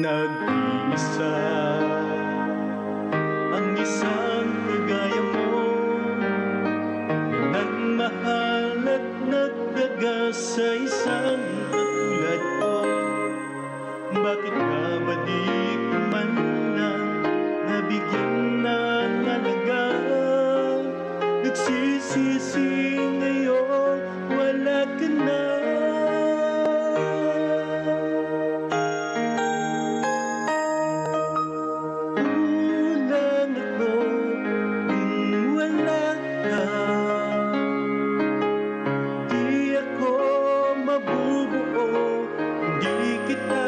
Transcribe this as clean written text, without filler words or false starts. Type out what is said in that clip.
nag-iisa. Ang isang kagaya mo, nagmahal at nagdaga sa isang katulad ko. Bakit ka ba di ko man lang nabigyan ng halaga? Nagsisisi ngayon, wala ka na. Kulang ako kung wala ka. Di ako mabubuo, di kita